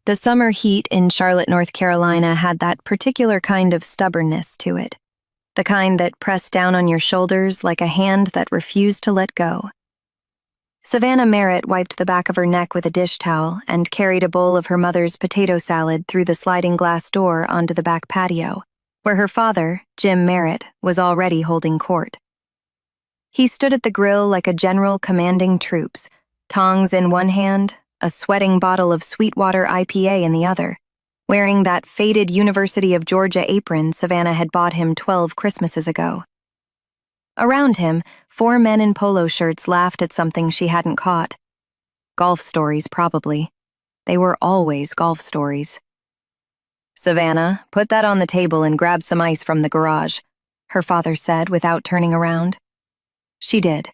The summer heat in Charlotte, North Carolina had that particular kind of stubbornness to it, the kind that pressed down on your shoulders like a hand that refused to let go. Savannah Merritt wiped the back of her neck with a dish towel and carried a bowl of her mother's potato salad through the sliding glass door onto the back patio, where her father, Jim Merritt, was already holding court. He stood at the grill like a general commanding troops, tongs in one hand, a sweating bottle of Sweetwater IPA in the other, wearing that faded University of Georgia apron Savannah had bought him 12 Christmases ago. Around him, 4 men in polo shirts laughed at something she hadn't caught. Golf stories, probably. They were always golf stories. "Savannah, put that on the table and grab some ice from the garage," her father said without turning around. She did.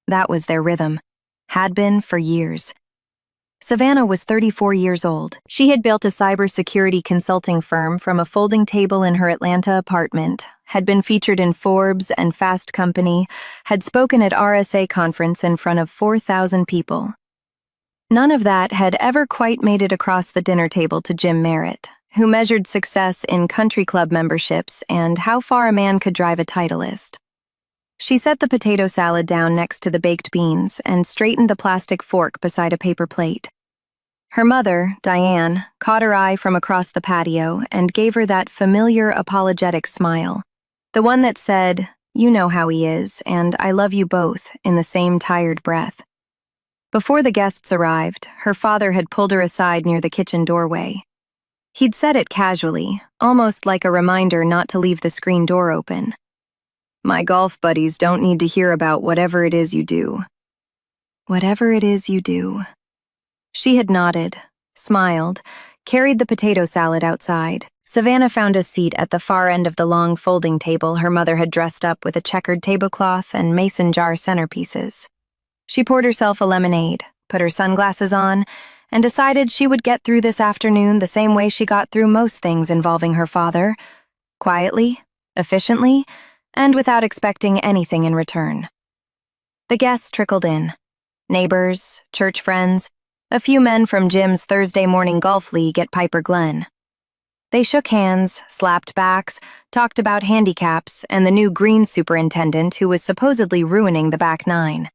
That was their rhythm. Had been for years. Savannah was 34 years old. She had built a cybersecurity consulting firm from a folding table in her Atlanta apartment, had been featured in Forbes and Fast Company, had spoken at RSA conference in front of 4,000 people. None of that had ever quite made it across the dinner table to Jim Merritt, who measured success in country club memberships and how far a man could drive a Titleist. She set the potato salad down next to the baked beans and straightened the plastic fork beside a paper plate. Her mother, Diane, caught her eye from across the patio and gave her that familiar apologetic smile, the one that said, "You know how he is, and I love you both," in the same tired breath. Before the guests arrived, her father had pulled her aside near the kitchen doorway. He'd said it casually, almost like a reminder not to leave the screen door open. "My golf buddies don't need to hear about whatever it is you do." Whatever it is you do. She had nodded, smiled, carried the potato salad outside. Savannah found a seat at the far end of the long folding table her mother had dressed up with a checkered tablecloth and mason jar centerpieces. She poured herself a lemonade, put her sunglasses on, and decided she would get through this afternoon the same way she got through most things involving her father, quietly, efficiently, and without expecting anything in return. The guests trickled in. Neighbors, church friends, a few men from Jim's Thursday morning golf league at Piper Glen. They shook hands, slapped backs, talked about handicaps and the new green superintendent who was supposedly ruining the back nine.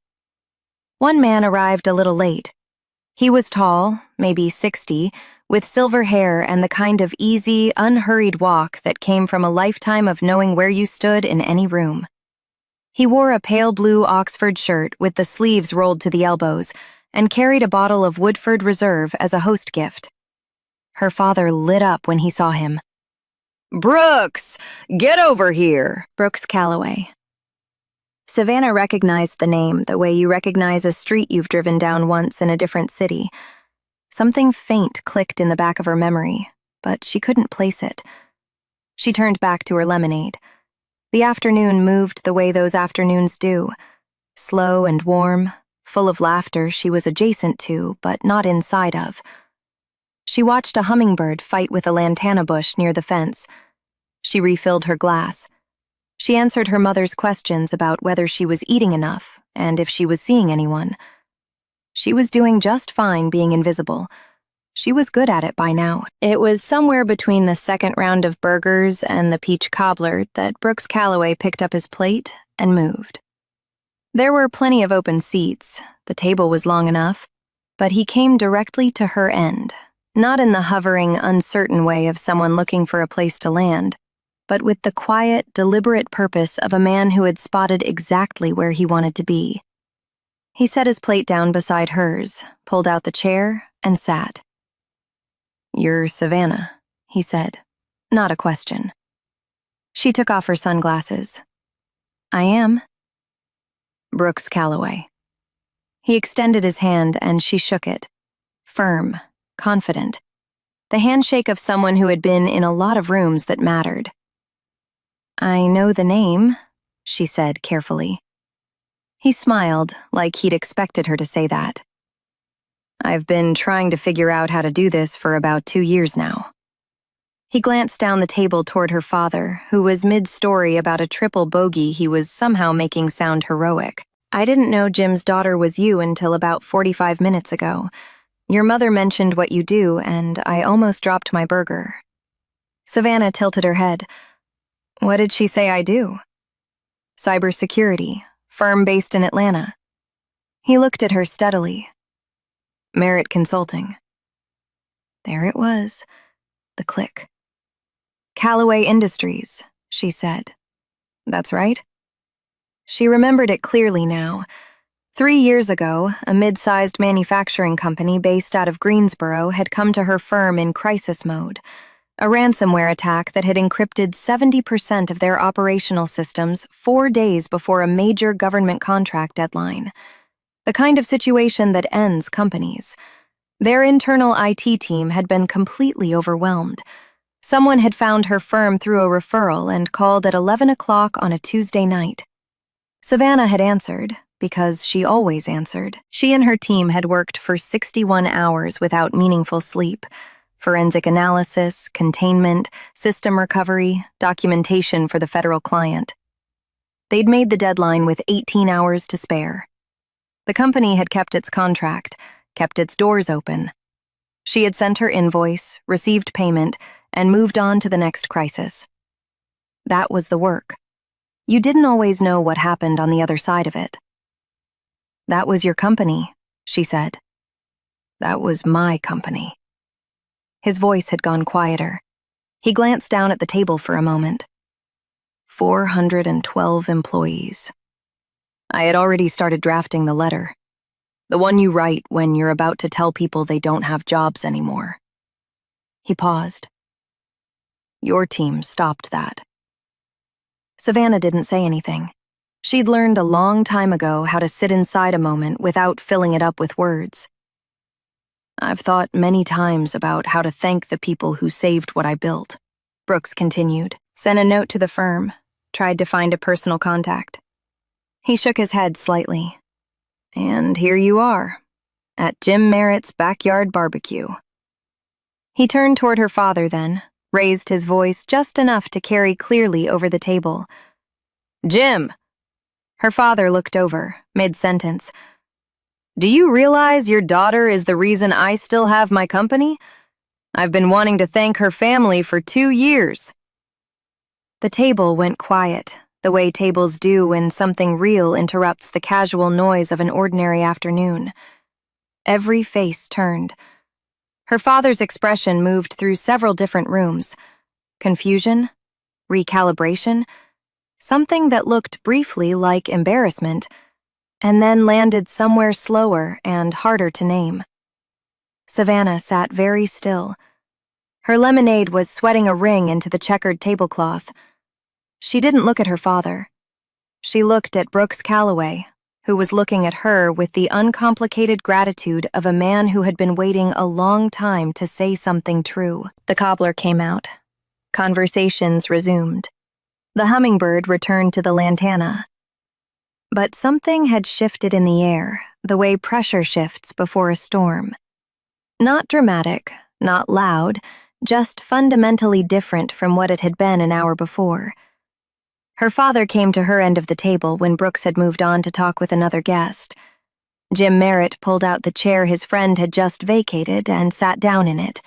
One man arrived a little late. He was tall, maybe 60, with silver hair and the kind of easy, unhurried walk that came from a lifetime of knowing where you stood in any room. He wore a pale blue Oxford shirt with the sleeves rolled to the elbows and carried a bottle of Woodford Reserve as a host gift. Her father lit up when he saw him. "Brooks, get over here!" Brooks Calloway. Savannah recognized the name the way you recognize a street you've driven down once in a different city. Something faint clicked in the back of her memory, but she couldn't place it. She turned back to her lemonade. The afternoon moved the way those afternoons do, slow and warm, full of laughter she was adjacent to but not inside of. She watched a hummingbird fight with a lantana bush near the fence. She refilled her glass. She answered her mother's questions about whether she was eating enough and if she was seeing anyone. She was doing just fine being invisible. She was good at it by now. It was somewhere between the second round of burgers and the peach cobbler that Brooks Calloway picked up his plate and moved. There were plenty of open seats. The table was long enough, but he came directly to her end, not in the hovering, uncertain way of someone looking for a place to land, but with the quiet, deliberate purpose of a man who had spotted exactly where he wanted to be. He set his plate down beside hers, pulled out the chair, and sat. "You're Savannah," he said, not a question. She took off her sunglasses. "I am." "Brooks Calloway." He extended his hand and she shook it, firm, confident, the handshake of someone who had been in a lot of rooms that mattered. "I know the name," she said carefully. He smiled, like he'd expected her to say that. "I've been trying to figure out how to do this for about 2 years now." He glanced down the table toward her father, who was mid-story about a triple bogey he was somehow making sound heroic. "I didn't know Jim's daughter was you until about 45 minutes ago. Your mother mentioned what you do, and I almost dropped my burger. Savannah tilted her head. What did she say I do? Cybersecurity, firm based in Atlanta. He looked at her steadily. Merit Consulting. There it was, the click. Callaway Industries, she said. That's right. She remembered it clearly now. 3 years ago, a mid-sized manufacturing company based out of Greensboro had come to her firm in crisis mode, a ransomware attack that had encrypted 70% of their operational systems 4 days before a major government contract deadline. The kind of situation that ends companies. Their internal IT team had been completely overwhelmed. Someone had found her firm through a referral and called at 11 o'clock on a Tuesday night. Savannah had answered, because she always answered. She and her team had worked for 61 hours without meaningful sleep. Forensic analysis, containment, system recovery, documentation for the federal client. They'd made the deadline with 18 hours to spare. The company had kept its contract, kept its doors open. She had sent her invoice, received payment, and moved on to the next crisis. That was the work. You didn't always know what happened on the other side of it. That was your company, she said. That was my company. His voice had gone quieter. He glanced down at the table for a moment. 412 employees. I had already started drafting the letter. The one you write when you're about to tell people they don't have jobs anymore. He paused. Your team stopped that. Savannah didn't say anything. She'd learned a long time ago how to sit inside a moment without filling it up with words. I've thought many times about how to thank the people who saved what I built, Brooks continued. Sent a note to the firm, tried to find a personal contact. He shook his head slightly. And here you are, at Jim Merritt's backyard barbecue. He turned toward her father then, raised his voice just enough to carry clearly over the table. Jim! Her father looked over, mid-sentence. Do you realize your daughter is the reason I still have my company? I've been wanting to thank her family for 2 years. The table went quiet, the way tables do when something real interrupts the casual noise of an ordinary afternoon. Every face turned. Her father's expression moved through several different rooms. Confusion, recalibration, something that looked briefly like embarrassment, and then landed somewhere slower and harder to name. Savannah sat very still. Her lemonade was sweating a ring into the checkered tablecloth. She didn't look at her father. She looked at Brooks Callaway, who was looking at her with the uncomplicated gratitude of a man who had been waiting a long time to say something true. The cobbler came out. Conversations resumed. The hummingbird returned to the lantana. But something had shifted in the air, the way pressure shifts before a storm. Not dramatic, not loud, just fundamentally different from what it had been an hour before. Her father came to her end of the table when Brooks had moved on to talk with another guest. Jim Merritt pulled out the chair his friend had just vacated and sat down in it.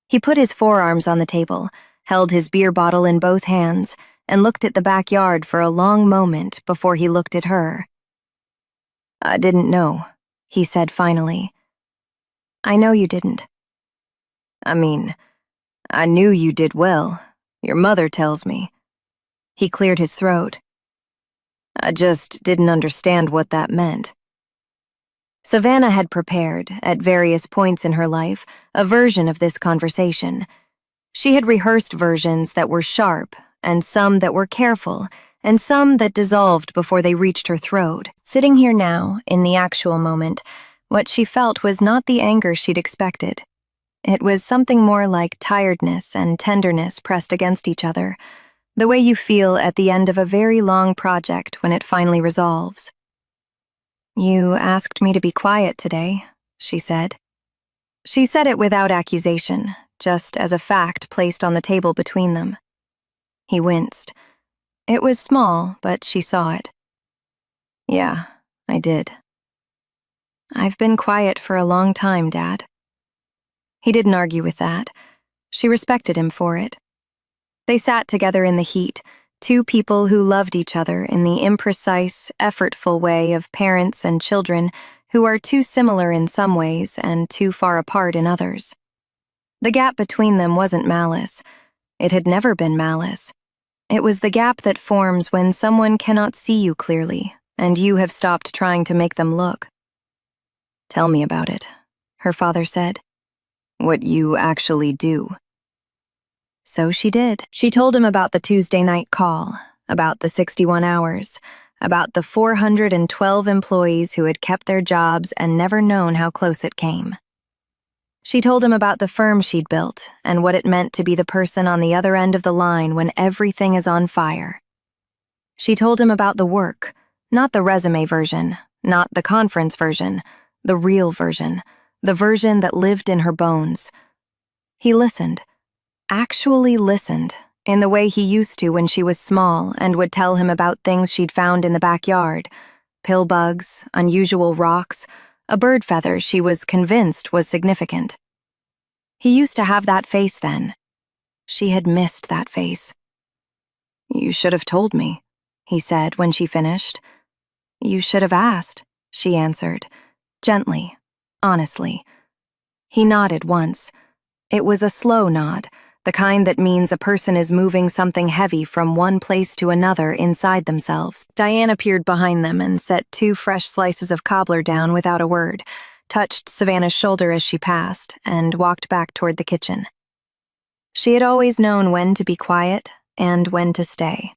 He put his forearms on the table, held his beer bottle in both hands, and looked at the backyard for a long moment before he looked at her. I didn't know, he said finally. I know you didn't. I mean, I knew you did well. Your mother tells me. He cleared his throat. I just didn't understand what that meant. Savannah had prepared, at various points in her life, a version of this conversation. She had rehearsed versions that were sharp, and some that were careful, and some that dissolved before they reached her throat. Sitting here now, in the actual moment, what she felt was not the anger she'd expected. It was something more like tiredness and tenderness pressed against each other, the way you feel at the end of a very long project when it finally resolves. You asked me to be quiet today, she said. She said it without accusation, just as a fact placed on the table between them. He winced. It was small, but she saw it. Yeah, I did. I've been quiet for a long time, Dad. He didn't argue with that. She respected him for it. They sat together in the heat, two people who loved each other in the imprecise, effortful way of parents and children who are too similar in some ways and too far apart in others. The gap between them wasn't malice. It had never been malice. It was the gap that forms when someone cannot see you clearly, and you have stopped trying to make them look. "Tell me about it," her father said. "What you actually do." So she did. She told him about the Tuesday night call, about the 61 hours, about the 412 employees who had kept their jobs and never known how close it came. She told him about the firm she'd built and what it meant to be the person on the other end of the line when everything is on fire. She told him about the work, not the resume version, not the conference version, the real version, the version that lived in her bones. He listened, actually listened, in the way he used to when she was small and would tell him about things she'd found in the backyard, pill bugs, unusual rocks, a bird feather she was convinced was significant. He used to have that face then. She had missed that face. "You should have told me," he said when she finished. "You should have asked," she answered, gently, honestly. He nodded once. It was a slow nod, the kind that means a person is moving something heavy from one place to another inside themselves. Diane appeared behind them and set 2 fresh slices of cobbler down without a word, touched Savannah's shoulder as she passed, and walked back toward the kitchen. She had always known when to be quiet and when to stay.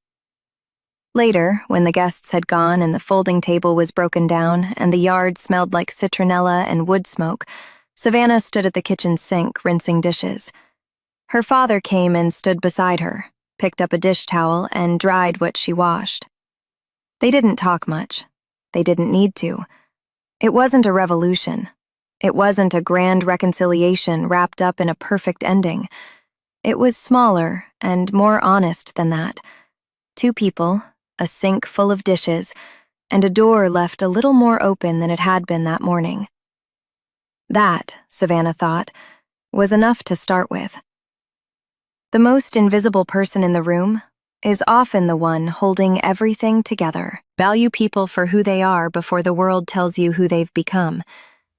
Later, when the guests had gone and the folding table was broken down and the yard smelled like citronella and wood smoke, Savannah stood at the kitchen sink rinsing dishes. Her father came and stood beside her, picked up a dish towel, and dried what she washed. They didn't talk much. They didn't need to. It wasn't a revolution. It wasn't a grand reconciliation wrapped up in a perfect ending. It was smaller and more honest than that. 2 people, a sink full of dishes, and a door left a little more open than it had been that morning. That, Savannah thought, was enough to start with. The most invisible person in the room is often the one holding everything together. Value people for who they are before the world tells you who they've become,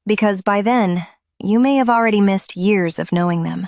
because by then, you may have already missed years of knowing them.